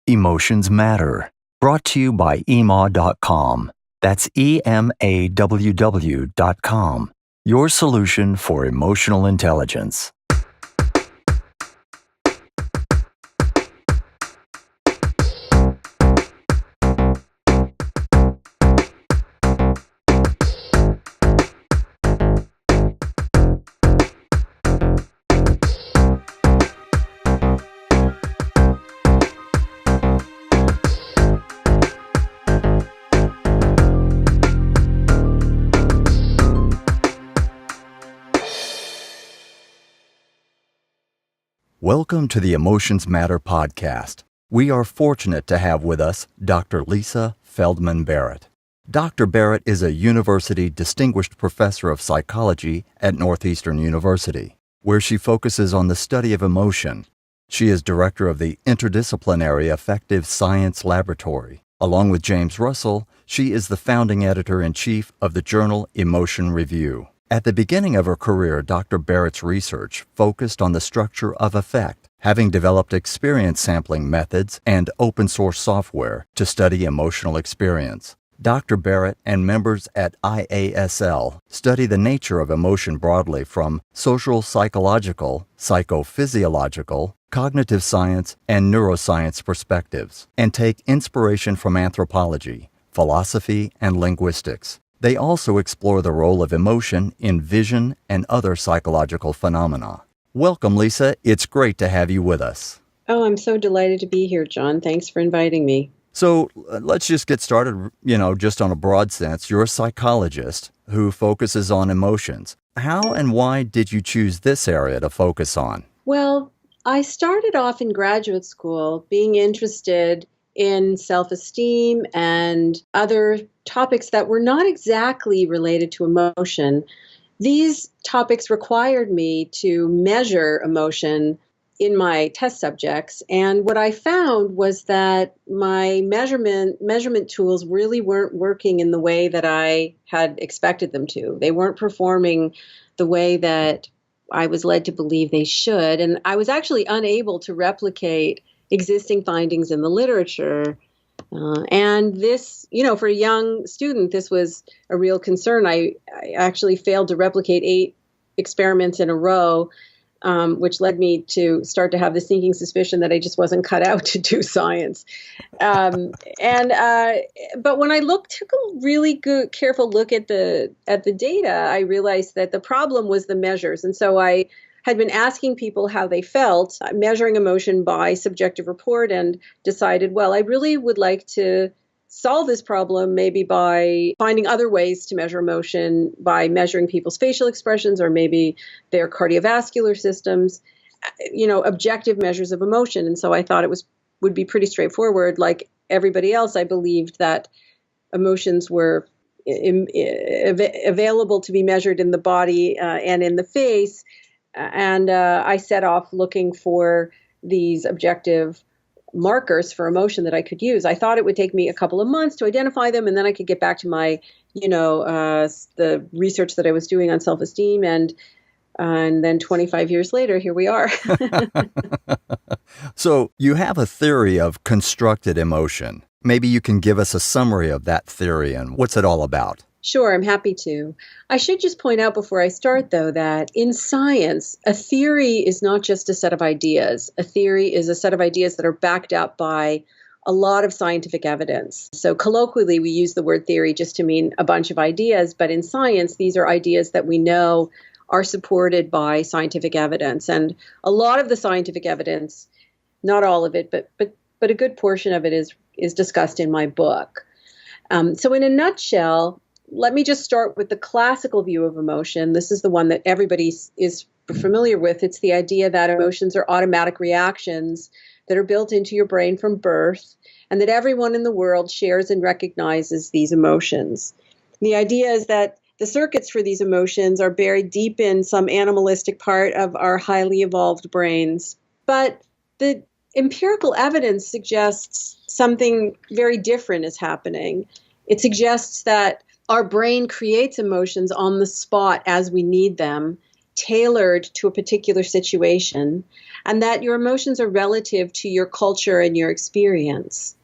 Emotions Matter, brought to you by Emaww.com. That's EMAWW.com, your solution for emotional intelligence. Welcome to the Emotions Matter podcast. We are fortunate to have with us Dr. Lisa Feldman Barrett. Dr. Barrett is a University Distinguished Professor of Psychology at Northeastern University, where she focuses on the study of emotion. She is director of the Interdisciplinary Affective Science Laboratory. Along with James Russell, she is the founding editor-in-chief of the journal Emotion Review. At the beginning of her career, Dr. Barrett's research focused on the structure of affect, having developed experience sampling methods and open-source software to study emotional experience. Dr. Barrett and members at IASL study the nature of emotion broadly from social psychological, psychophysiological, cognitive science, and neuroscience perspectives, and take inspiration from anthropology, philosophy, and linguistics. They also explore the role of emotion in vision and other psychological phenomena. Welcome, Lisa. It's great to have you with us. Oh, I'm so delighted to be here, John. Thanks for inviting me. So let's just get started, just on a broad sense. You're a psychologist who focuses on emotions. How and why did you choose this area to focus on? Well, I started off in graduate school being interested in self-esteem and other topics that were not exactly related to emotion. These topics required me to measure emotion in my test subjects. And what I found was that my measurement tools really weren't working in the way that I had expected them to. They weren't performing the way that I was led to believe they should. And I was actually unable to replicate existing findings in the literature. And this, for a young student, this was a real concern. I actually failed to replicate 8 experiments in a row, which led me to start to have the sinking suspicion that I just wasn't cut out to do science. But when I took a really good, careful look at the data, I realized that the problem was the measures. And so I had been asking people how they felt, measuring emotion by subjective report, and decided, well, I really would like to solve this problem maybe by finding other ways to measure emotion, by measuring people's facial expressions or maybe their cardiovascular systems, objective measures of emotion. And so I thought it would be pretty straightforward. Like everybody else, I believed that emotions were available to be measured in the body and in the face. And I set off looking for these objective markers for emotion that I could use. I thought it would take me a couple of months to identify them, and then I could get back to my, the research that I was doing on self-esteem. And then 25 years later, here we are. So you have a theory of constructed emotion. Maybe you can give us a summary of that theory and what's it all about? Sure, I'm happy to. I should just point out before I start, though, that in science, a theory is not just a set of ideas. A theory is a set of ideas that are backed up by a lot of scientific evidence. So colloquially, we use the word theory just to mean a bunch of ideas. But in science, these are ideas that we know are supported by scientific evidence. And a lot of the scientific evidence, not all of it, but a good portion of it is discussed in my book. So in a nutshell, let me just start with the classical view of emotion. This is the one that everybody is familiar with. It's the idea that emotions are automatic reactions that are built into your brain from birth, and that everyone in the world shares and recognizes these emotions. The idea is that the circuits for these emotions are buried deep in some animalistic part of our highly evolved brains. But the empirical evidence suggests something very different is happening. It suggests that our brain creates emotions on the spot as we need them, tailored to a particular situation, and that your emotions are relative to your culture and your experience.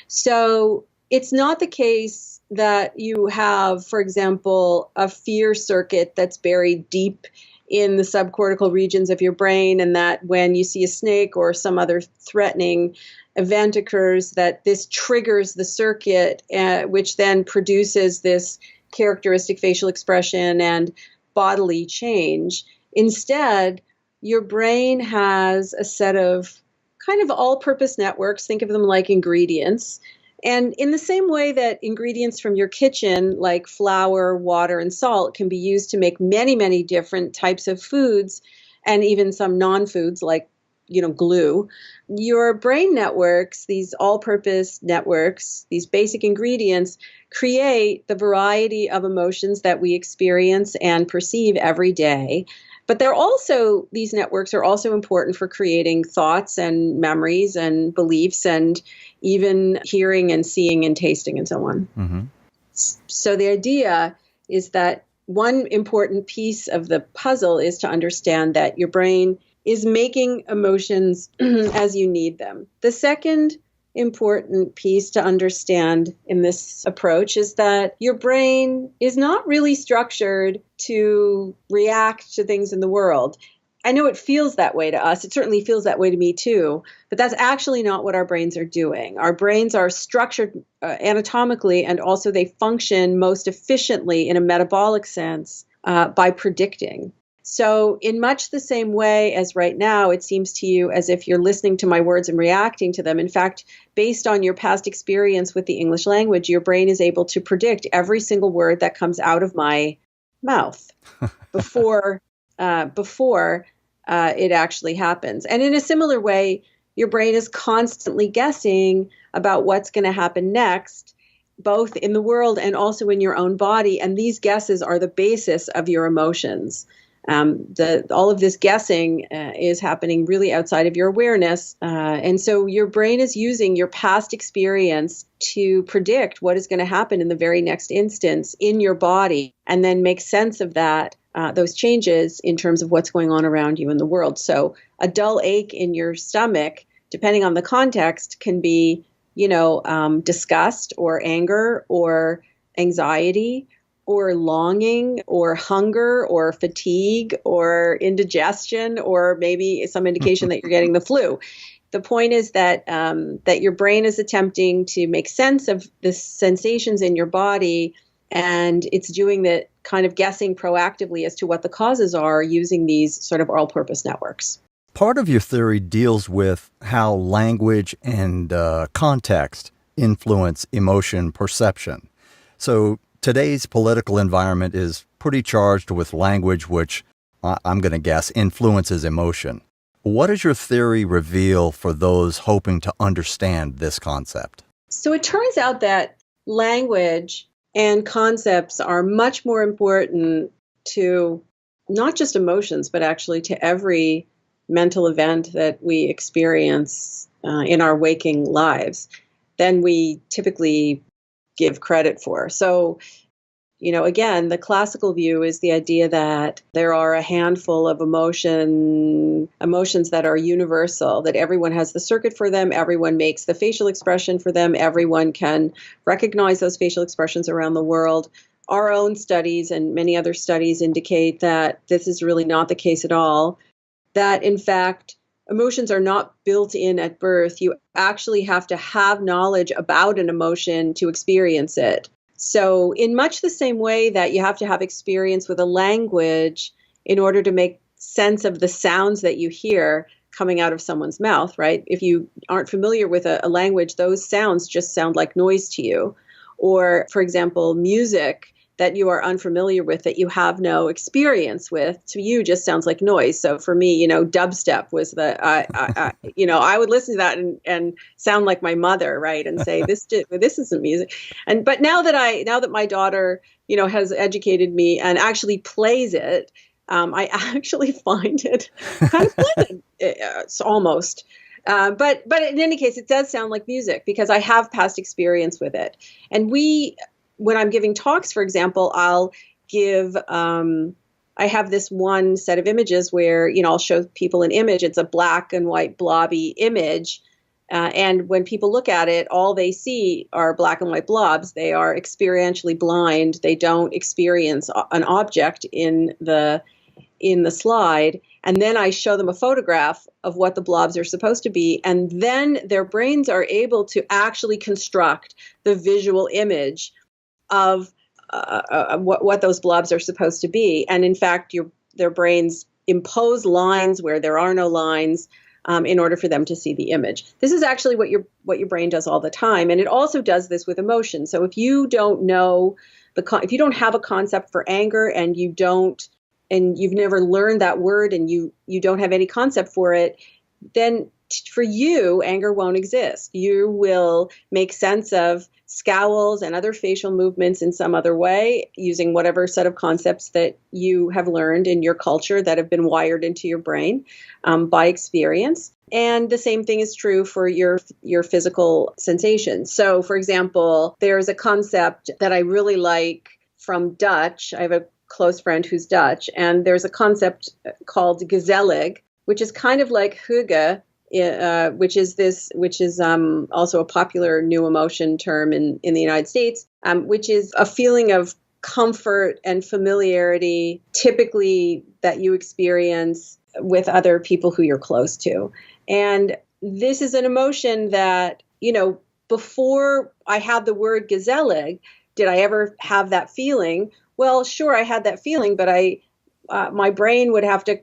So it's not the case that you have, for example, a fear circuit that's buried deep in the subcortical regions of your brain, and that when you see a snake or some other threatening event occurs, that this triggers the circuit, which then produces this characteristic facial expression and bodily change. Instead, your brain has a set of kind of all-purpose networks. Think of them like ingredients. And in the same way that ingredients from your kitchen, like flour, water, and salt, can be used to make many, many different types of foods, and even some non-foods like, glue, your brain networks, these all-purpose networks, these basic ingredients, create the variety of emotions that we experience and perceive every day. But these networks are also important for creating thoughts and memories and beliefs and even hearing and seeing and tasting and so on. Mm-hmm. So the idea is that one important piece of the puzzle is to understand that your brain is making emotions as you need them. The second important piece to understand in this approach is that your brain is not really structured to react to things in the world. I know it feels that way to us. It certainly feels that way to me too, but that's actually not what our brains are doing. Our brains are structured anatomically, and also they function most efficiently in a metabolic sense by predicting. So in much the same way as right now, it seems to you as if you're listening to my words and reacting to them. In fact, based on your past experience with the English language, your brain is able to predict every single word that comes out of my mouth before it actually happens. And in a similar way, your brain is constantly guessing about what's going to happen next, both in the world and also in your own body. And these guesses are the basis of your emotions. All of this guessing is happening really outside of your awareness. And so your brain is using your past experience to predict what is going to happen in the very next instance in your body, and then make sense of that, those changes in terms of what's going on around you in the world. So a dull ache in your stomach, depending on the context, can be, disgust or anger or anxiety, or longing, or hunger, or fatigue, or indigestion, or maybe some indication that you're getting the flu. The point is that that your brain is attempting to make sense of the sensations in your body, and it's doing the kind of guessing proactively as to what the causes are using these sort of all-purpose networks. Part of your theory deals with how language and context influence emotion perception. So today's political environment is pretty charged with language which, I'm going to guess, influences emotion. What does your theory reveal for those hoping to understand this concept? So it turns out that language and concepts are much more important to not just emotions, but actually to every mental event that we experience in our waking lives than we typically give credit for. So, again, the classical view is the idea that there are a handful of emotions that are universal, that everyone has the circuit for them, everyone makes the facial expression for them, everyone can recognize those facial expressions around the world. Our own studies and many other studies indicate that this is really not the case at all, that in fact, emotions are not built in at birth. You actually have to have knowledge about an emotion to experience it. So in much the same way that you have to have experience with a language in order to make sense of the sounds that you hear coming out of someone's mouth, right? If you aren't familiar with a language, those sounds just sound like noise to you. Or, for example, music that you are unfamiliar with, that you have no experience with, to you just sounds like noise. So for me, dubstep was I would listen to that and sound like my mother, right? And say, this isn't music. But now that my daughter, has educated me and actually plays it, I actually find it kind of pleasant. It's almost. But in any case, it does sound like music because I have past experience with it. And when I'm giving talks, for example, I'll give I have this one set of images where, I'll show people an image. It's a black and white blobby image. And when people look at it, all they see are black and white blobs. They are experientially blind. They don't experience an object in the slide. And then I show them a photograph of what the blobs are supposed to be. And then their brains are able to actually construct the visual image of what those blobs are supposed to be. And in fact, their brains impose lines where there are no lines in order for them to see the image. This is actually what your brain does all the time. And it also does this with emotion. So if you don't know if you don't have a concept for anger and you've never learned that word and you don't have any concept for it, then for you, anger won't exist. You will make sense of scowls and other facial movements in some other way using whatever set of concepts that you have learned in your culture that have been wired into your brain by experience. And the same thing is true for your physical sensations. So, for example, there's a concept that I really like from Dutch. I have a close friend who's Dutch, and there's a concept called gezellig, which is kind of like hygge, which is also a popular new emotion term in the United States, which is a feeling of comfort and familiarity, typically that you experience with other people who you're close to. And this is an emotion that, before I had the word gezellig, did I ever have that feeling? Well, sure, I had that feeling, but my brain would have to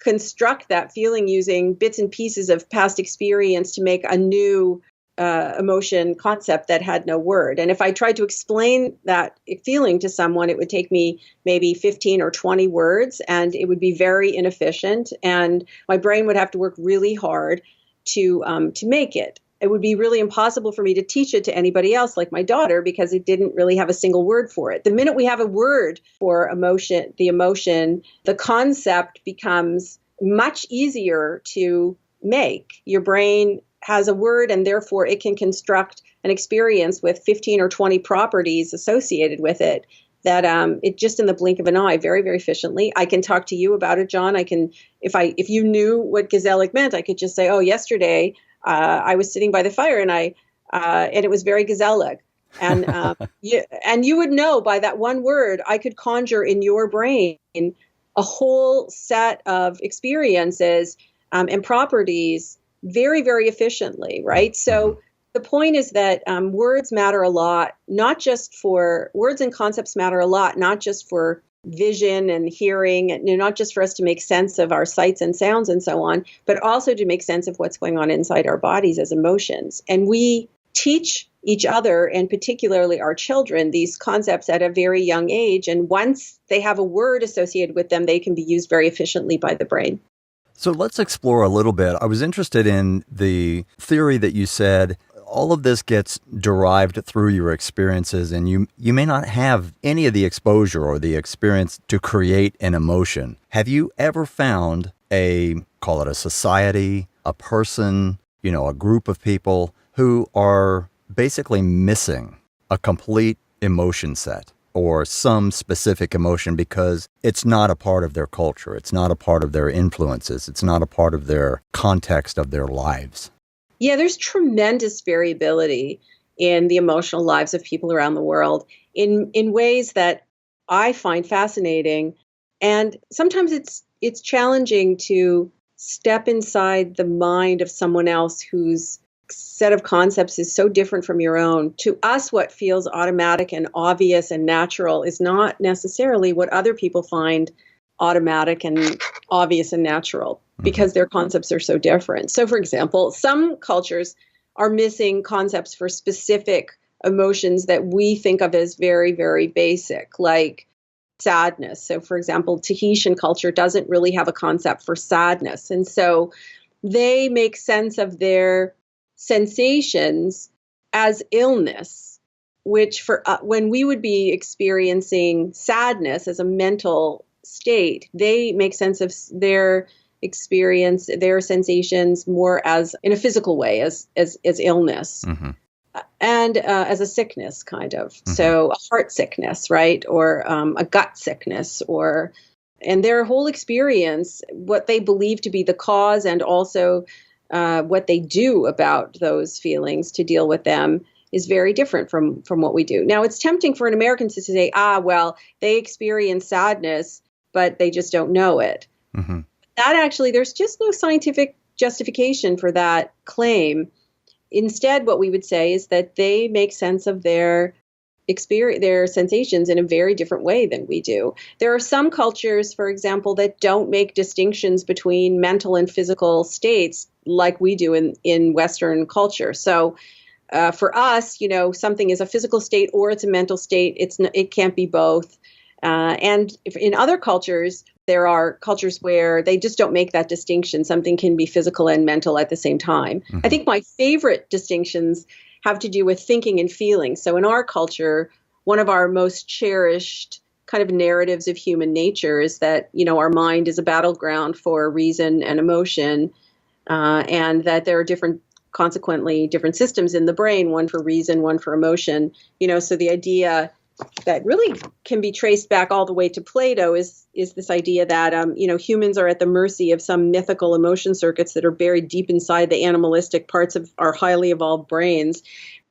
construct that feeling using bits and pieces of past experience to make a new emotion concept that had no word. And if I tried to explain that feeling to someone, it would take me maybe 15 or 20 words, and it would be very inefficient. And my brain would have to work really hard to make it. It would be really impossible for me to teach it to anybody else, like my daughter, because it didn't really have a single word for it. The minute we have a word for the concept becomes much easier to make. Your brain has a word, and therefore it can construct an experience with 15 or 20 properties associated with it that it just in the blink of an eye, very, very efficiently. I can talk to you about it, John. If you knew what gezellig meant, I could just say, oh, yesterday I was sitting by the fire and it was very gezellig. And you would know by that one word, I could conjure in your brain a whole set of experiences and properties very, very efficiently, right? So the point is that words matter a lot, words and concepts matter a lot, not just for vision and hearing, and not just for us to make sense of our sights and sounds and so on, but also to make sense of what's going on inside our bodies as emotions. And we teach each other, and particularly our children, these concepts at a very young age. And once they have a word associated with them, they can be used very efficiently by the brain. So let's explore a little bit. I was interested in the theory that you said all of this gets derived through your experiences, and you may not have any of the exposure or the experience to create an emotion. Have you ever found call it a society, a person, a group of people who are basically missing a complete emotion set or some specific emotion because it's not a part of their culture, it's not a part of their influences, it's not a part of their context of their lives? Yeah, there's tremendous variability in the emotional lives of people around the world in ways that I find fascinating. And sometimes it's challenging to step inside the mind of someone else whose set of concepts is so different from your own. To us, what feels automatic and obvious and natural is not necessarily what other people find automatic and obvious and natural, because their concepts are so different. So, for example, some cultures are missing concepts for specific emotions that we think of as very, very basic, like sadness. So, for example, Tahitian culture doesn't really have a concept for sadness. And so they make sense of their sensations as illness, which for when we would be experiencing sadness as a mental state, they make sense of their experience, their sensations more as in a physical way, as illness, and as a sickness, kind of. So a heart sickness, right, or a gut sickness, or And their whole experience, what they believe to be the cause and also what they do about those feelings to deal with them is very different from what we do. Now, it's tempting for an American to say, well, they experience sadness, but they just don't know it. Mm-hmm. That actually, there's just no scientific justification for that claim. Instead, what we would say is that they make sense of their experience, their sensations in a very different way than we do. There are some cultures, for example, that don't make distinctions between mental and physical states like we do in Western culture. So for us, something is a physical state or it's a mental state. It can't be both. And in other cultures, there are cultures where they just don't make that distinction. Something can be physical and mental at the same time. Mm-hmm. I think my favorite distinctions have to do with thinking and feeling. So in our culture, one of our most cherished kind of narratives of human nature is that, our mind is a battleground for reason and emotion, and that there are consequently different systems in the brain, one for reason, one for emotion. So the idea that really can be traced back all the way to Plato is this idea that, humans are at the mercy of some mythical emotion circuits that are buried deep inside the animalistic parts of our highly evolved brains.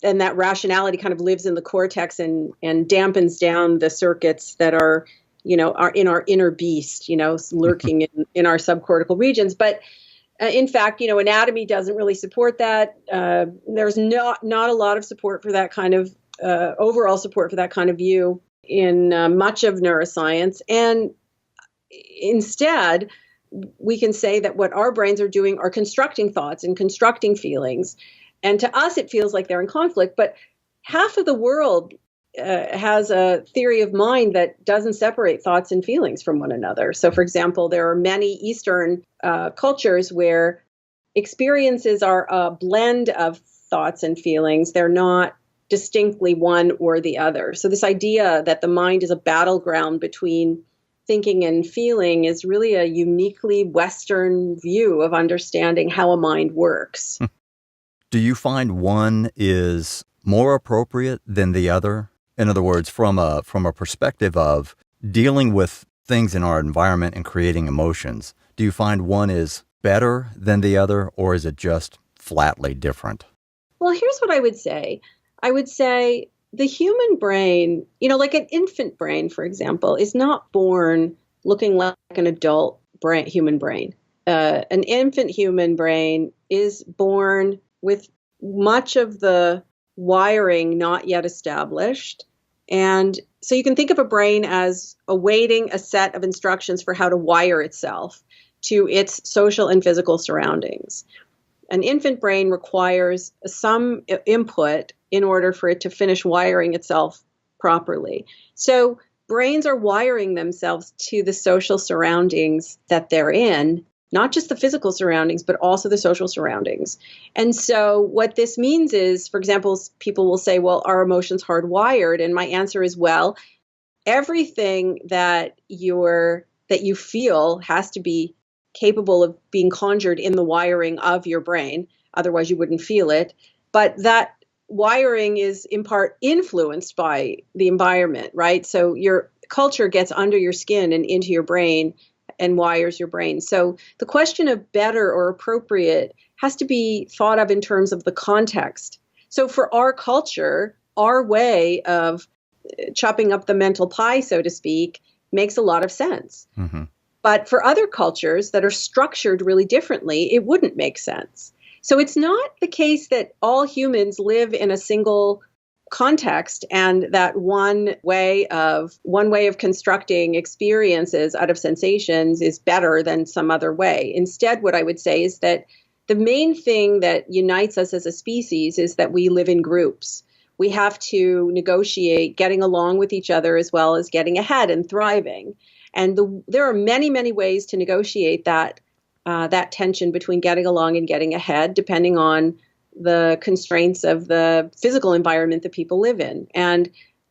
And that rationality kind of lives in the cortex and dampens down the circuits that are in our inner beast, lurking in our subcortical regions. But in fact, anatomy doesn't really support that. There's not a lot of support for that kind of overall support for that kind of view in much of neuroscience. And instead, we can say that what our brains are doing are constructing thoughts and constructing feelings. And to us, it feels like they're in conflict. But half of the world has a theory of mind that doesn't separate thoughts and feelings from one another. So, for example, there are many Eastern cultures where experiences are a blend of thoughts and feelings. They're not distinctly one or the other. So this idea that the mind is a battleground between thinking and feeling is really a uniquely Western view of understanding how a mind works. Do you find one is more appropriate than the other? In other words, from a perspective of dealing with things in our environment and creating emotions, do you find one is better than the other, or is it just flatly different? Well, here's what I would say. I would say the human brain, like an infant brain, for example, is not born looking like an adult human brain. An infant human brain is born with much of the wiring not yet established. And so you can think of a brain as awaiting a set of instructions for how to wire itself to its social and physical surroundings. An infant brain requires some input in order for it to finish wiring itself properly. So brains are wiring themselves to the social surroundings that they're in, not just the physical surroundings, but also the social surroundings. And so what this means is, for example, people will say, well, are emotions hardwired? And my answer is, well, everything that you feel has to be capable of being conjured in the wiring of your brain. Otherwise, you wouldn't feel it. But that wiring is in part influenced by the environment, right? So your culture gets under your skin and into your brain and wires your brain. So the question of better or appropriate has to be thought of in terms of the context. So for our culture, our way of chopping up the mental pie, so to speak, makes a lot of sense. Mm-hmm. But for other cultures that are structured really differently, it wouldn't make sense. So it's not the case that all humans live in a single context and that one way of constructing experiences out of sensations is better than some other way. Instead, what I would say is that the main thing that unites us as a species is that we live in groups. We have to negotiate getting along with each other as well as getting ahead and thriving. And there are many, many ways to negotiate that tension between getting along and getting ahead, depending on the constraints of the physical environment that people live in. And,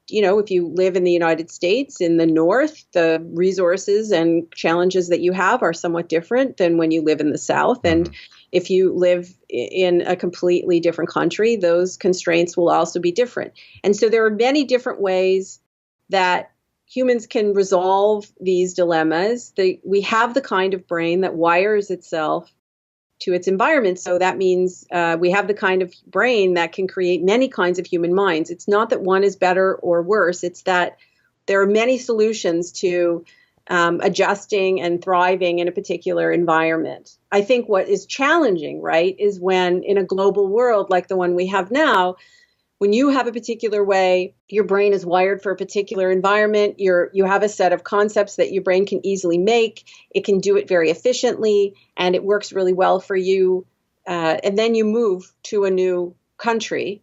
if you live in the United States, in the North, the resources and challenges that you have are somewhat different than when you live in the South. Mm-hmm. And if you live in a completely different country, those constraints will also be different. And so there are many different ways that humans can resolve these dilemmas. We have the kind of brain that wires itself to its environment. So that means we have the kind of brain that can create many kinds of human minds. It's not that one is better or worse. It's that there are many solutions to adjusting and thriving in a particular environment. I think what is challenging, right, is when in a global world like the one we have now, when you have a particular way, your brain is wired for a particular environment, you have a set of concepts that your brain can easily make, it can do it very efficiently, and it works really well for you. And then you move to a new country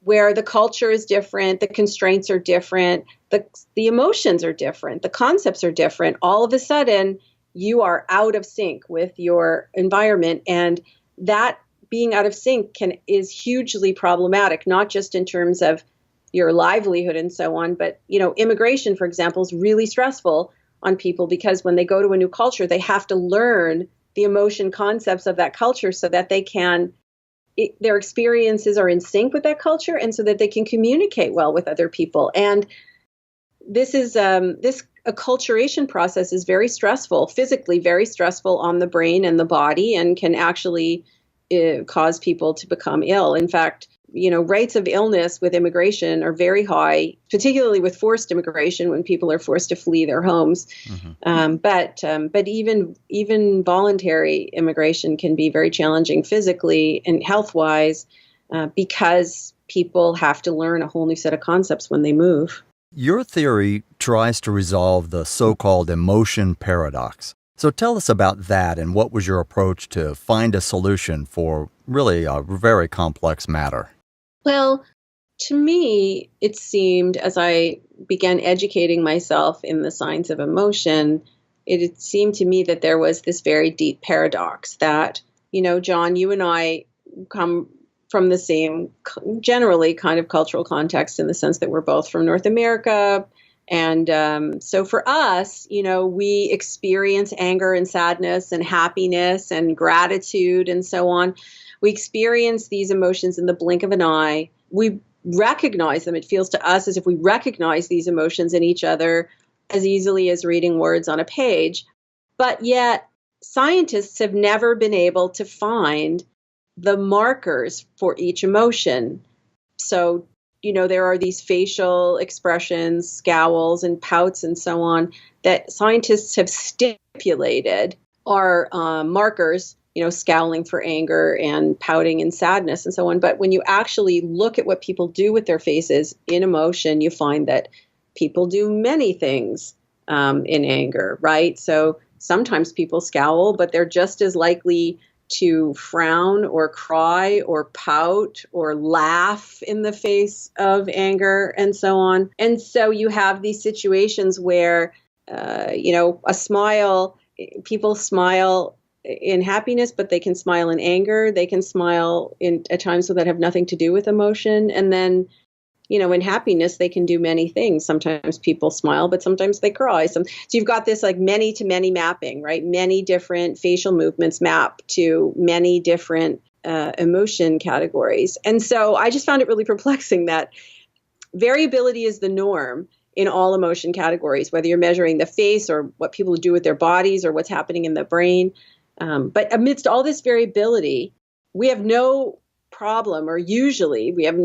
where the culture is different, the constraints are different, the emotions are different, the concepts are different. All of a sudden, you are out of sync with your environment, and that being out of sync is hugely problematic, not just in terms of your livelihood and so on, but immigration, for example, is really stressful on people because when they go to a new culture, they have to learn the emotion concepts of that culture so that their experiences are in sync with that culture, and so that they can communicate well with other people. And this acculturation process is very stressful, physically very stressful on the brain and the body, and can actually cause people to become ill. In fact, rates of illness with immigration are very high, particularly with forced immigration when people are forced to flee their homes. But even voluntary immigration can be very challenging physically and health-wise because people have to learn a whole new set of concepts when they move. Your theory tries to resolve the so-called emotion paradox. So tell us about that, and what was your approach to find a solution for really a very complex matter? Well, to me, it seemed as I began educating myself in the science of emotion, it seemed to me that there was this very deep paradox that, John, you and I come from the same, generally kind of cultural context in the sense that we're both from North America. And so for us, we experience anger and sadness and happiness and gratitude and so on. We experience these emotions in the blink of an eye. We recognize them. It feels to us as if we recognize these emotions in each other as easily as reading words on a page. But yet, scientists have never been able to find the markers for each emotion. So there are these facial expressions, scowls and pouts and so on that scientists have stipulated are markers, scowling for anger and pouting and sadness and so on. But when you actually look at what people do with their faces in emotion, you find that people do many things in anger, right? So sometimes people scowl, but they're just as likely to frown or cry or pout or laugh in the face of anger and so on. And so you have these situations where, a smile, people smile in happiness, but they can smile in anger. They can smile at times that have nothing to do with emotion. And then, in happiness, they can do many things. Sometimes people smile, but sometimes they cry. So you've got this like many to many mapping, right? Many different facial movements map to many different emotion categories. And so I just found it really perplexing that variability is the norm in all emotion categories, whether you're measuring the face or what people do with their bodies or what's happening in the brain. But amidst all this variability, we have no problem, or usually we have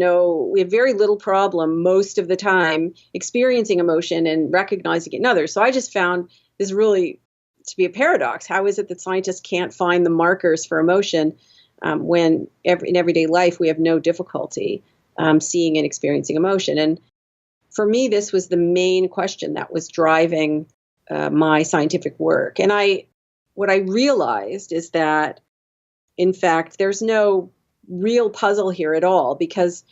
very little problem most of the time experiencing emotion and recognizing it in others. So I just found this really to be a paradox. How is it that scientists can't find the markers for emotion when in everyday life we have no difficulty seeing and experiencing emotion? And for me, this was the main question that was driving my scientific work. And what I realized is that, in fact, there's no real puzzle here at all, because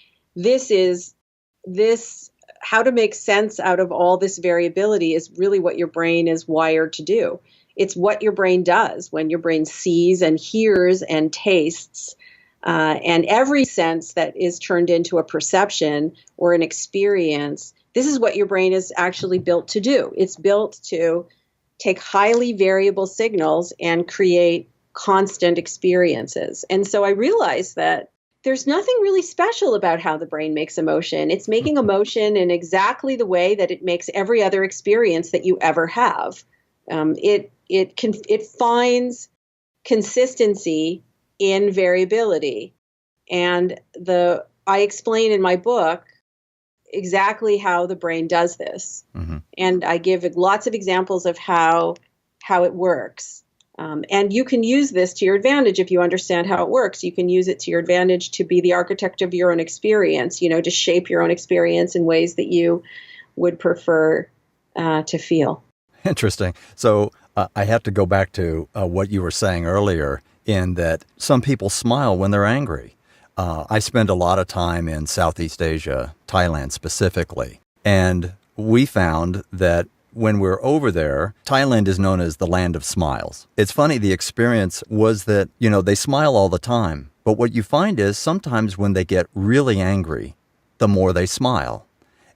how to make sense out of all this variability is really what your brain is wired to do. It's what your brain does when your brain sees and hears and tastes, and every sense that is turned into a perception or an experience. This is what your brain is actually built to do. It's built to take highly variable signals and create constant experiences. And so I realized that there's nothing really special about how the brain makes emotion. It's making emotion in exactly the way that it makes every other experience that you ever have. It finds consistency in variability, and I explain in my book exactly how the brain does this, and I give lots of examples of how it works. And you can use this to your advantage if you understand how it works. You can use it to your advantage to be the architect of your own experience, to shape your own experience in ways that you would prefer to feel. Interesting. So I have to go back to what you were saying earlier, in that some people smile when they're angry. I spend a lot of time in Southeast Asia, Thailand specifically, and we found that when we're over there, Thailand is known as the land of smiles. It's funny, the experience was that, they smile all the time. But what you find is sometimes when they get really angry, the more they smile.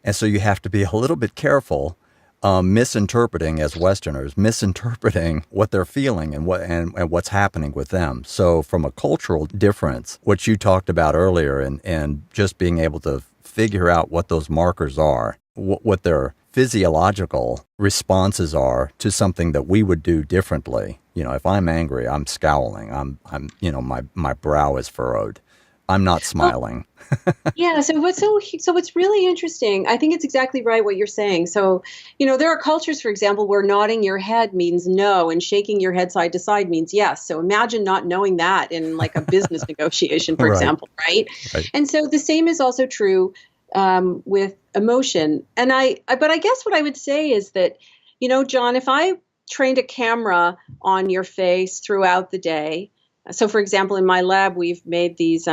And so you have to be a little bit careful misinterpreting, as Westerners, misinterpreting what they're feeling and what's happening with them. So from a cultural difference, what you talked about earlier, and just being able to figure out what those markers are, what their physiological responses are to something that we would do differently. If I'm angry, I'm scowling. I'm my brow is furrowed. I'm not smiling. Yeah. So what's really interesting, I think it's exactly right what you're saying. So, there are cultures, for example, where nodding your head means no and shaking your head side to side means yes. So imagine not knowing that in like a business negotiation, for example, right? And so the same is also true with emotion. But I guess what I would say is that, John, if I trained a camera on your face throughout the day, so for example, in my lab, we've made these,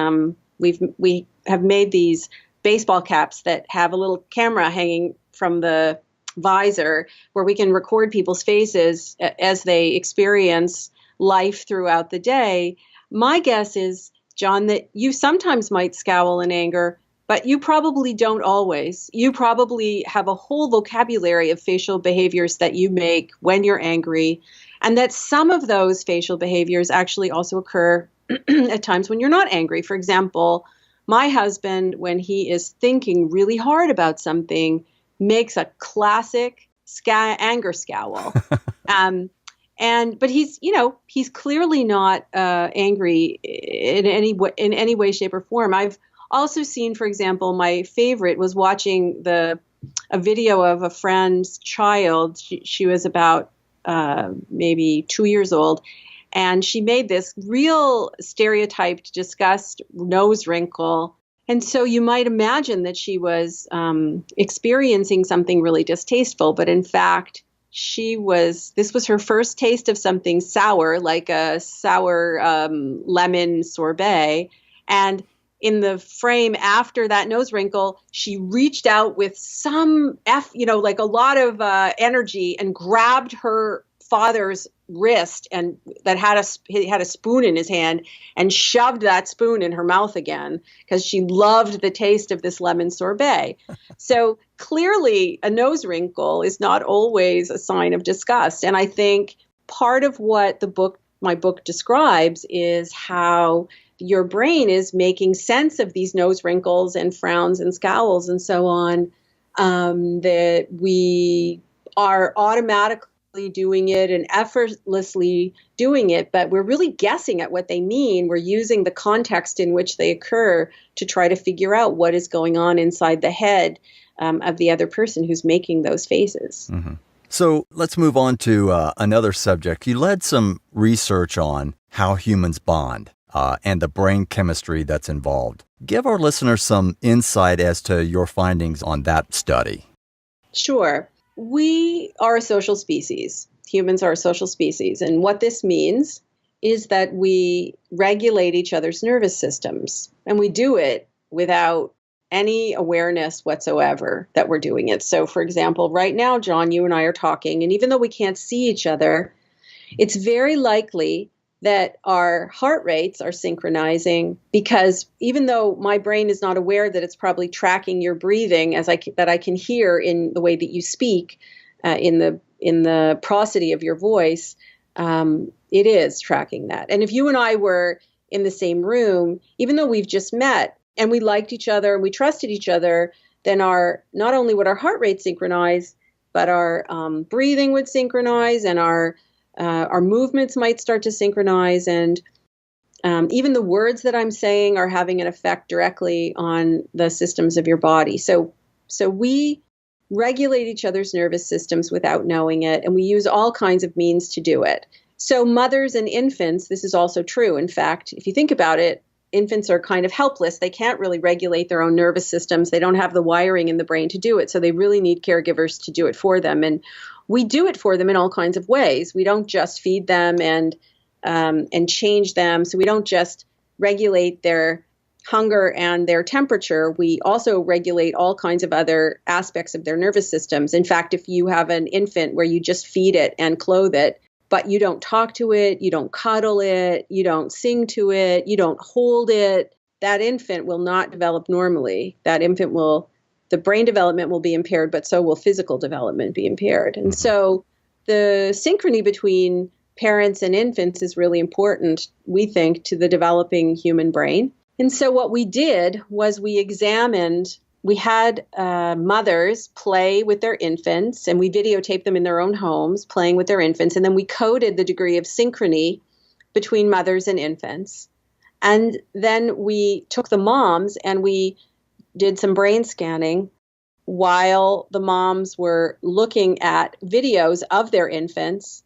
we have made these baseball caps that have a little camera hanging from the visor where we can record people's faces as they experience life throughout the day. My guess is, John, that you sometimes might scowl in anger, but you probably don't always. You probably have a whole vocabulary of facial behaviors that you make when you're angry, and that some of those facial behaviors actually also occur at times when you're not angry. For example, my husband, when he is thinking really hard about something, makes a classic anger scowl. But he's clearly not angry in any way, shape, or form. I've also seen, for example, my favorite was watching a video of a friend's child. She was about maybe 2 years old, and she made this real stereotyped disgust nose wrinkle. And so you might imagine that she was experiencing something really distasteful, but in fact, this was her first taste of something sour, like a sour lemon sorbet. And in the frame after that nose wrinkle, she reached out with some like a lot of energy and grabbed her father's wrist, and that he had a spoon in his hand, and shoved that spoon in her mouth again because she loved the taste of this lemon sorbet. So clearly a nose wrinkle is not always a sign of disgust. And I think part of what my book describes is how your brain is making sense of these nose wrinkles and frowns and scowls and so on, that we are automatically doing it and effortlessly doing it, but we're really guessing at what they mean. We're using the context in which they occur to try to figure out what is going on inside the head of the other person who's making those faces. Mm-hmm. So let's move on to another subject. You led some research on how humans bond and the brain chemistry that's involved. Give our listeners some insight as to your findings on that study. Sure. We are a social species. Humans are a social species. And what this means is that we regulate each other's nervous systems. And we do it without any awareness whatsoever that we're doing it. So, for example, right now, John, you and I are talking, and even though we can't see each other, it's very likely that our heart rates are synchronizing, because even though my brain is not aware that it's probably tracking your breathing that I can hear in the way that you speak, in the prosody of your voice, it is tracking that. And if you and I were in the same room, even though we've just met and we liked each other and we trusted each other, then not only would our heart rate synchronize, but our breathing would synchronize, and our movements might start to synchronize, and even the words that I'm saying are having an effect directly on the systems of your body. So we regulate each other's nervous systems without knowing it, and we use all kinds of means to do it. So mothers and infants, this is also true. In fact, if you think about it, infants are kind of helpless. They can't really regulate their own nervous systems. They don't have the wiring in the brain to do it. So they really need caregivers to do it for them. And we do it for them in all kinds of ways. We don't just feed them and change them. So we don't just regulate their hunger and their temperature. We also regulate all kinds of other aspects of their nervous systems. In fact, if you have an infant where you just feed it and clothe it, but you don't talk to it, you don't cuddle it, you don't sing to it, you don't hold it, that infant will not develop normally. The brain development will be impaired, but so will physical development be impaired. And so the synchrony between parents and infants is really important, we think, to the developing human brain. And so what we did was we had mothers play with their infants, and we videotaped them in their own homes playing with their infants. And then we coded the degree of synchrony between mothers and infants. And then we took the moms and we did some brain scanning while the moms were looking at videos of their infants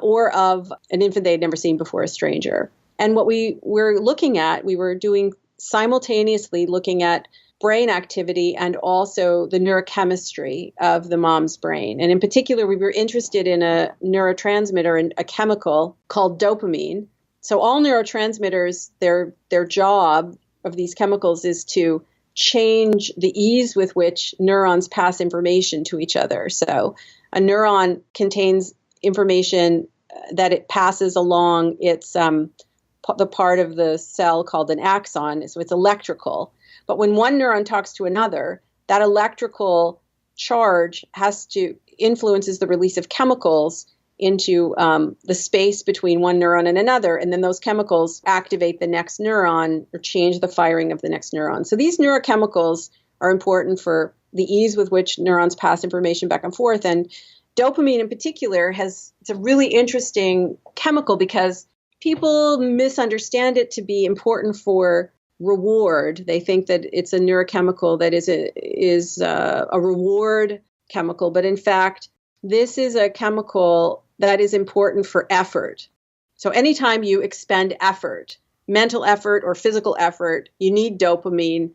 or of an infant they had never seen before, a stranger. And what we were looking at, we were doing simultaneously looking at brain activity and also the neurochemistry of the mom's brain. And in particular, we were interested in a neurotransmitter and a chemical called dopamine. So all neurotransmitters, their job of these chemicals is to change the ease with which neurons pass information to each other. So a neuron contains information that it passes along its the part of the cell called an axon, so it's electrical. But when one neuron talks to another, that electrical charge influences the release of chemicals into the space between one neuron and another, and then those chemicals activate the next neuron or change the firing of the next neuron. So these neurochemicals are important for the ease with which neurons pass information back and forth. And dopamine in particular it's a really interesting chemical because people misunderstand it to be important for reward. They think that it's a neurochemical that is a reward chemical, but in fact, this is a chemical that is important for effort. So anytime you expend effort, mental effort or physical effort, you need dopamine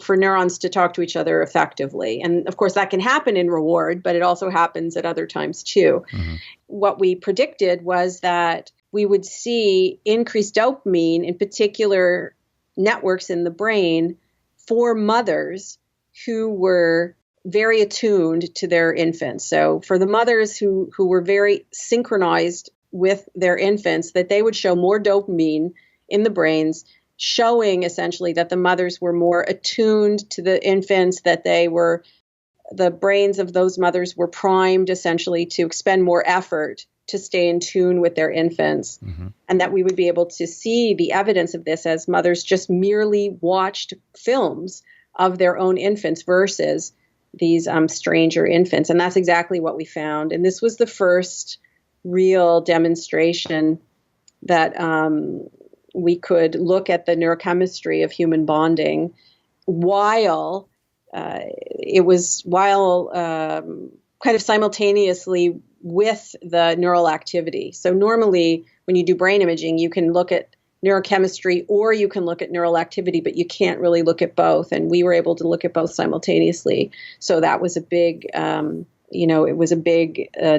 for neurons to talk to each other effectively. And of course, that can happen in reward, but it also happens at other times too. Mm-hmm. What we predicted was that we would see increased dopamine in particular networks in the brain for mothers who were very attuned to their infants. So for the mothers who were very synchronized with their infants, that they would show more dopamine in the brains, showing essentially that the mothers were more attuned to the infants, that the brains of those mothers were primed essentially to expend more effort to stay in tune with their infants, mm-hmm. and that we would be able to see the evidence of this as mothers just merely watched films of their own infants versus these stranger infants. And that's exactly what we found. And this was the first real demonstration that we could look at the neurochemistry of human bonding while kind of simultaneously with the neural activity. So normally when you do brain imaging, you can look at neurochemistry or you can look at neural activity, but you can't really look at both. And we were able to look at both simultaneously. So that was a big,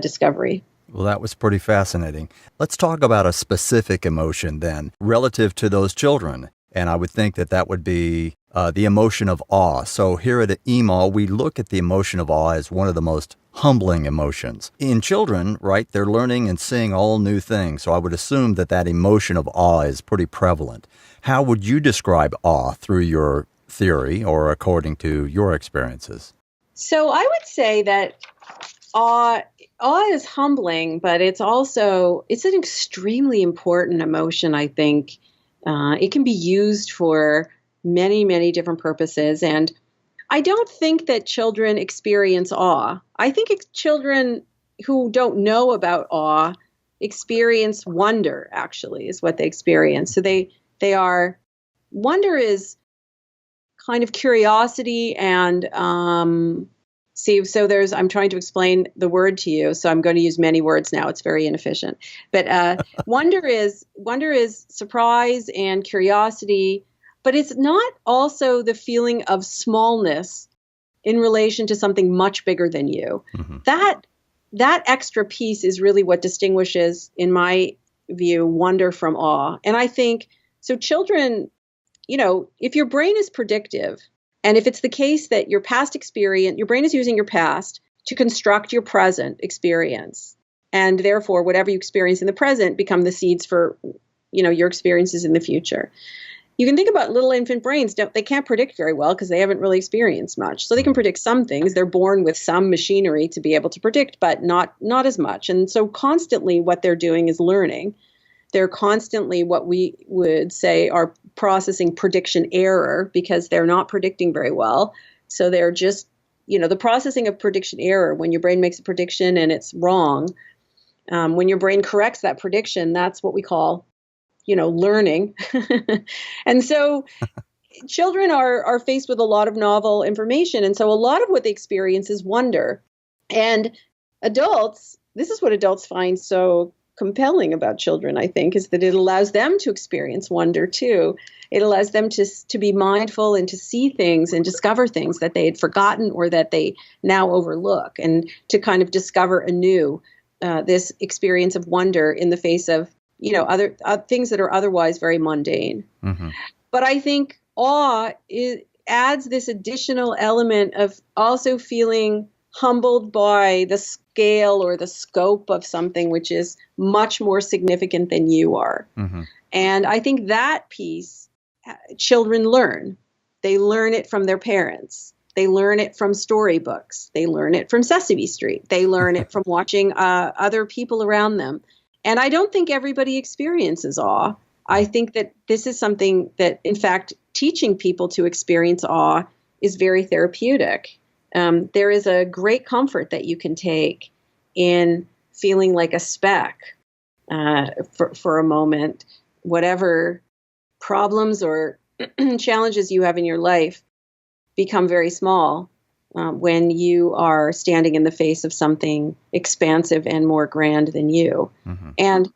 discovery. Well, that was pretty fascinating. Let's talk about a specific emotion then relative to those children. And I would think that would be the emotion of awe. So here at Emaww, we look at the emotion of awe as one of the most humbling emotions. In children, right, they're learning and seeing all new things. So I would assume that emotion of awe is pretty prevalent. How would you describe awe through your theory or according to your experiences? So I would say that awe is humbling, but it's an extremely important emotion, I think. It can be used for many, many different purposes. And I don't think that children experience awe. I think children who don't know about awe experience wonder, actually, is what they experience. So wonder is kind of curiosity and I'm trying to explain the word to you, so I'm going to use many words now. It's very inefficient. But wonder is surprise and curiosity, but it's not also the feeling of smallness in relation to something much bigger than you. Mm-hmm. That extra piece is really what distinguishes, in my view, wonder from awe. And I think, so children, if your brain is predictive, and if it's the case that your past experience, your brain is using your past to construct your present experience, and therefore whatever you experience in the present become the seeds for, your experiences in the future. You can think about little infant brains. They can't predict very well because they haven't really experienced much. So they can predict some things. They're born with some machinery to be able to predict, but not as much. And so constantly what they're doing is learning. They're constantly what we would say are processing prediction error because they're not predicting very well. So they're just, the processing of prediction error, when your brain makes a prediction and it's wrong, when your brain corrects that prediction, that's what we call, learning. And so children are faced with a lot of novel information. And so a lot of what they experience is wonder. And adults, this is what adults find so compelling about children, I think, is that it allows them to experience wonder too. It allows them to be mindful and to see things and discover things that they had forgotten or that they now overlook, and to kind of discover anew this experience of wonder in the face of, other things that are otherwise very mundane. Mm-hmm. But I think awe adds this additional element of also feeling humbled by the scale or the scope of something which is much more significant than you are. Mm-hmm. And I think that piece, children learn. They learn it from their parents. They learn it from storybooks. They learn it from Sesame Street. They learn it from watching other people around them. And I don't think everybody experiences awe. I think that this is something that, in fact, teaching people to experience awe is very therapeutic. There is a great comfort that you can take in feeling like a speck for a moment. Whatever problems or challenges you have in your life become very small when you are standing in the face of something expansive and more grand than you. Mm-hmm. And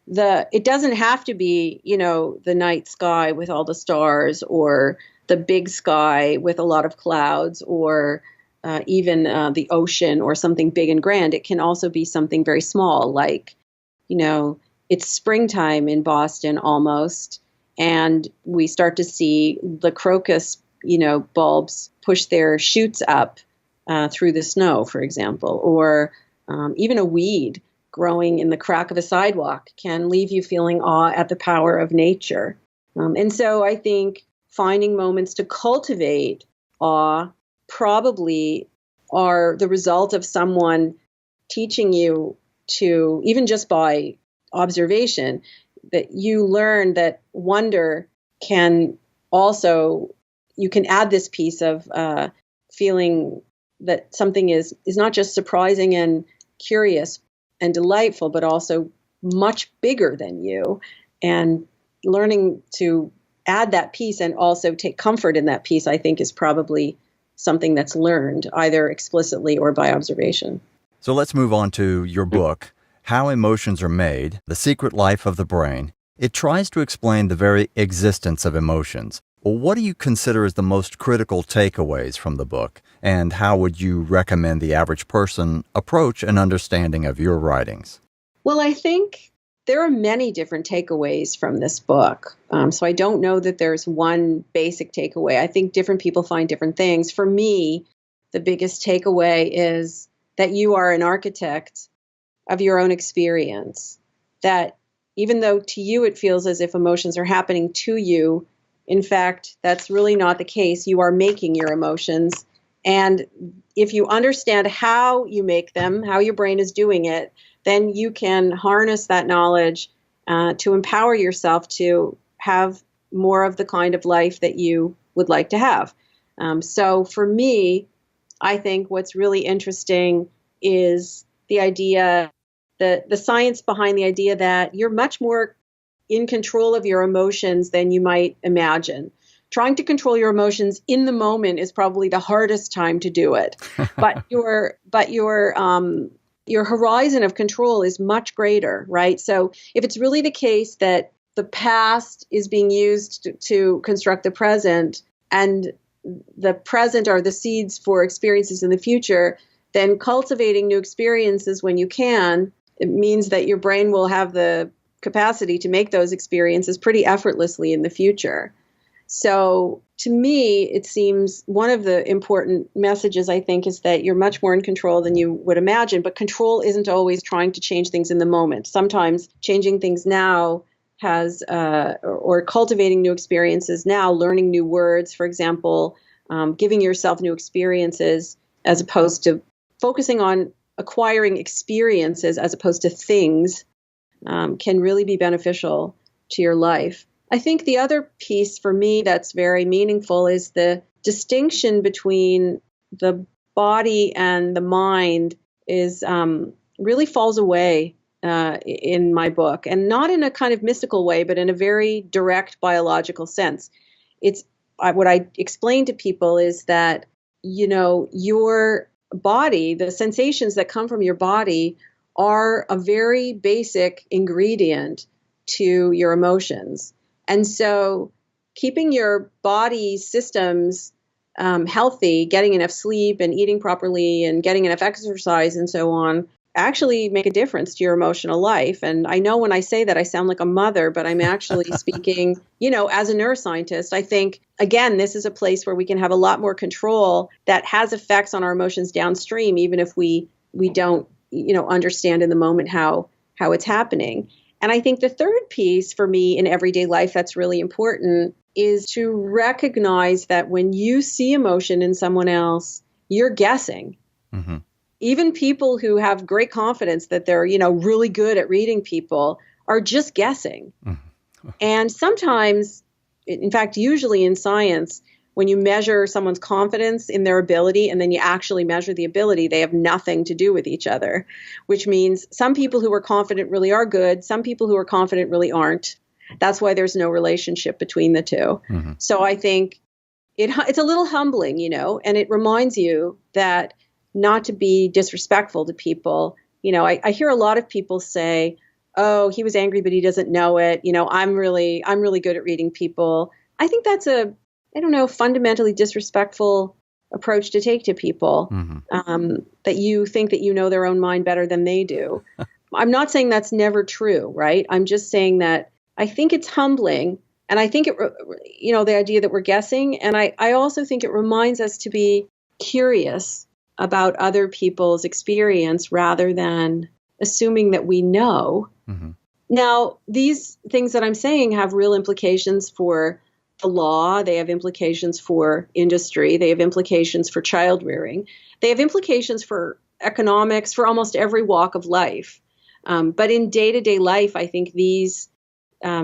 it doesn't have to be, the night sky with all the stars, or the big sky with a lot of clouds, or even the ocean, or something big and grand. It can also be something very small, like, it's springtime in Boston almost, and we start to see the crocus, bulbs push their shoots up through the snow, for example, or even a weed growing in the crack of a sidewalk can leave you feeling awe at the power of nature. And so I think finding moments to cultivate awe probably are the result of someone teaching you to, even just by observation, that you learn that wonder can also, you can add this piece of feeling that something is not just surprising and curious and delightful, but also much bigger than you. And learning to add that piece and also take comfort in that piece, I think, is probably something that's learned either explicitly or by observation. So let's move on to your book, How Emotions Are Made, The Secret Life of the Brain. It tries to explain the very existence of emotions. Well, what do you consider as the most critical takeaways from the book? And how would you recommend the average person approach an understanding of your writings? Well, I think there are many different takeaways from this book. So I don't know that there's one basic takeaway. I think different people find different things. For me, the biggest takeaway is that you are an architect of your own experience. That even though to you it feels as if emotions are happening to you, in fact, that's really not the case. You are making your emotions. And if you understand how you make them, how your brain is doing it, then you can harness that knowledge to empower yourself to have more of the kind of life that you would like to have. So for me, I think what's really interesting is the idea, the science behind the idea that you're much more in control of your emotions than you might imagine. Trying to control your emotions in the moment is probably the hardest time to do it. But your horizon of control is much greater, right? So if it's really the case that the past is being used to construct the present, and the present are the seeds for experiences in the future, then cultivating new experiences when you can, it means that your brain will have the capacity to make those experiences pretty effortlessly in the future. So to me, it seems one of the important messages, I think, is that you're much more in control than you would imagine. But control isn't always trying to change things in the moment. Sometimes changing things now has, or cultivating new experiences now, learning new words, for example, giving yourself new experiences as opposed to focusing on acquiring experiences as opposed to things, can really be beneficial to your life. I think the other piece for me that's very meaningful is the distinction between the body and the mind is really falls away in my book, and not in a kind of mystical way, but in a very direct biological sense. It's what I explain to people is that, your body, the sensations that come from your body are a very basic ingredient to your emotions. And so keeping your body systems healthy, getting enough sleep and eating properly and getting enough exercise and so on, actually make a difference to your emotional life. And I know when I say that, I sound like a mother, but I'm actually speaking, as a neuroscientist. I think, again, this is a place where we can have a lot more control that has effects on our emotions downstream, even if we don't, understand in the moment how it's happening. And I think the third piece for me in everyday life that's really important is to recognize that when you see emotion in someone else, you're guessing. Mm-hmm. Even people who have great confidence that they're, really good at reading people are just guessing. Mm-hmm. And sometimes, in fact, usually in science, when you measure someone's confidence in their ability and then you actually measure the ability, they have nothing to do with each other, which means some people who are confident really are good. Some people who are confident really aren't. That's why there's no relationship between the two. Mm-hmm. So I think it's a little humbling, and it reminds you that not to be disrespectful to people. I hear a lot of people say, oh, he was angry, but he doesn't know it. I'm really good at reading people. I think that's fundamentally disrespectful approach to take to people, mm-hmm. That you think that you know their own mind better than they do. I'm not saying that's never true, right? I'm just saying that I think it's humbling, and I think the idea that we're guessing, and I also think it reminds us to be curious about other people's experience rather than assuming that we know. Mm-hmm. Now, these things that I'm saying have real implications for the law. They have implications for industry. They have implications for child rearing. They have implications for economics, for almost every walk of life. But in day-to-day life, I think these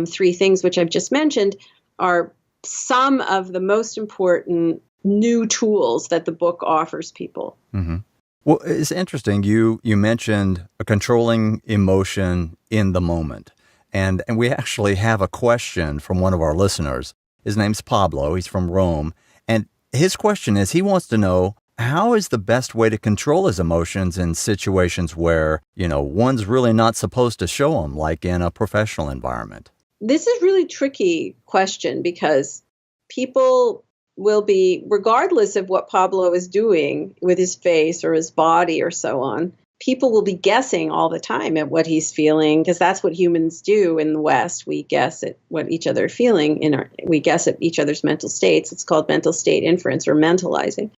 three things, which I've just mentioned, are some of the most important new tools that the book offers people. Mm-hmm. Well, it's interesting. You mentioned a controlling emotion in the moment. And we actually have a question from one of our listeners. His name's Pablo. He's from Rome. And his question is, he wants to know, how is the best way to control his emotions in situations where, one's really not supposed to show them, like in a professional environment? This is a really tricky question because people will be, regardless of what Pablo is doing with his face or his body or so on, people will be guessing all the time at what he's feeling, because that's what humans do in the West. We guess at what each other are feeling. We guess at each other's mental states. It's called mental state inference or mentalizing.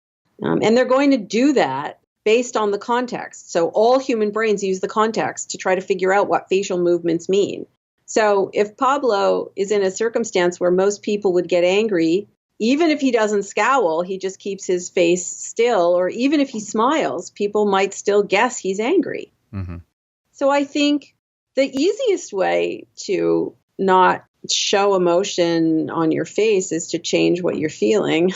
And they're going to do that based on the context. So all human brains use the context to try to figure out what facial movements mean. So if Pablo is in a circumstance where most people would get angry, even if he doesn't scowl, he just keeps his face still, or even if he smiles, people might still guess he's angry. Mm-hmm. So I think the easiest way to not show emotion on your face is to change what you're feeling.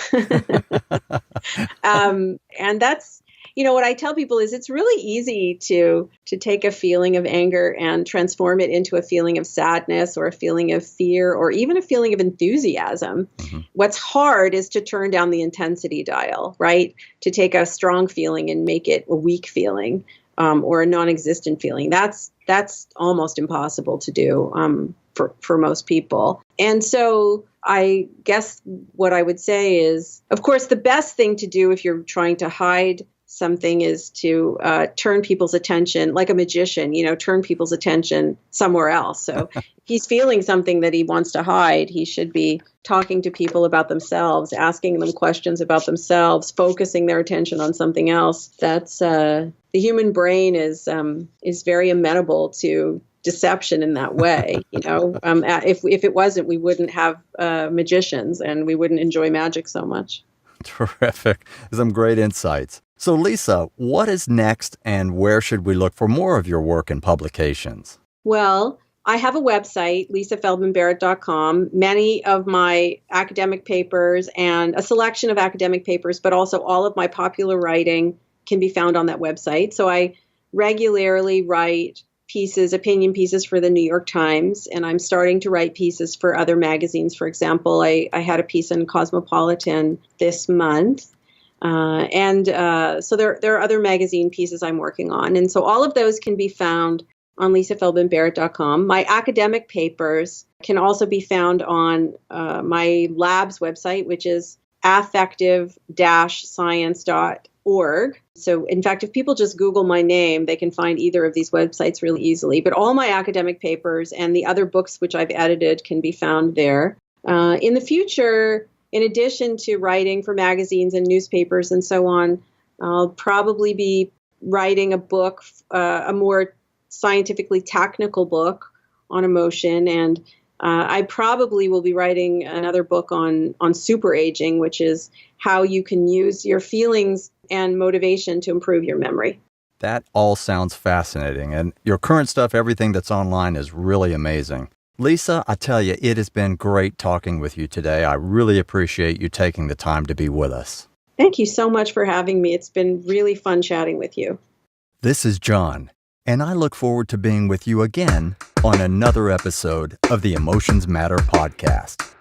And that's, what I tell people is it's really easy to take a feeling of anger and transform it into a feeling of sadness or a feeling of fear or even a feeling of enthusiasm. Mm-hmm. What's hard is to turn down the intensity dial, right? To take a strong feeling and make it a weak feeling. Or a non-existent feeling. That's almost impossible to do for most people. And so I guess what I would say is, of course, the best thing to do if you're trying to hide something is to turn people's attention, like a magician, turn people's attention somewhere else. So if he's feeling something that he wants to hide, he should be talking to people about themselves, asking them questions about themselves, focusing their attention on something else. That's the human brain is very amenable to deception in that way. If it wasn't, we wouldn't have magicians and we wouldn't enjoy magic so much. Terrific. Some great insights. So, Lisa, what is next and where should we look for more of your work and publications? Well, I have a website, lisafeldmanbarrett.com. Many of my academic papers and a selection of academic papers, but also all of my popular writing can be found on that website. So I regularly write opinion pieces for the New York Times, and I'm starting to write pieces for other magazines. For example, I had a piece in Cosmopolitan this month. So there are other magazine pieces I'm working on. And so all of those can be found on lisafeldmanbarrett.com. My academic papers can also be found on my lab's website, which is affective-science.org. So in fact, if people just Google my name, they can find either of these websites really easily. But all my academic papers and the other books which I've edited can be found there. In the future, in addition to writing for magazines and newspapers and so on, I'll probably be writing a book, a more scientifically technical book on emotion. And I probably will be writing another book on super aging, which is how you can use your feelings and motivation to improve your memory. That all sounds fascinating. And your current stuff, everything that's online is really amazing. Lisa, I tell you, it has been great talking with you today. I really appreciate you taking the time to be with us. Thank you so much for having me. It's been really fun chatting with you. This is John, and I look forward to being with you again on another episode of the Emotions Matter podcast.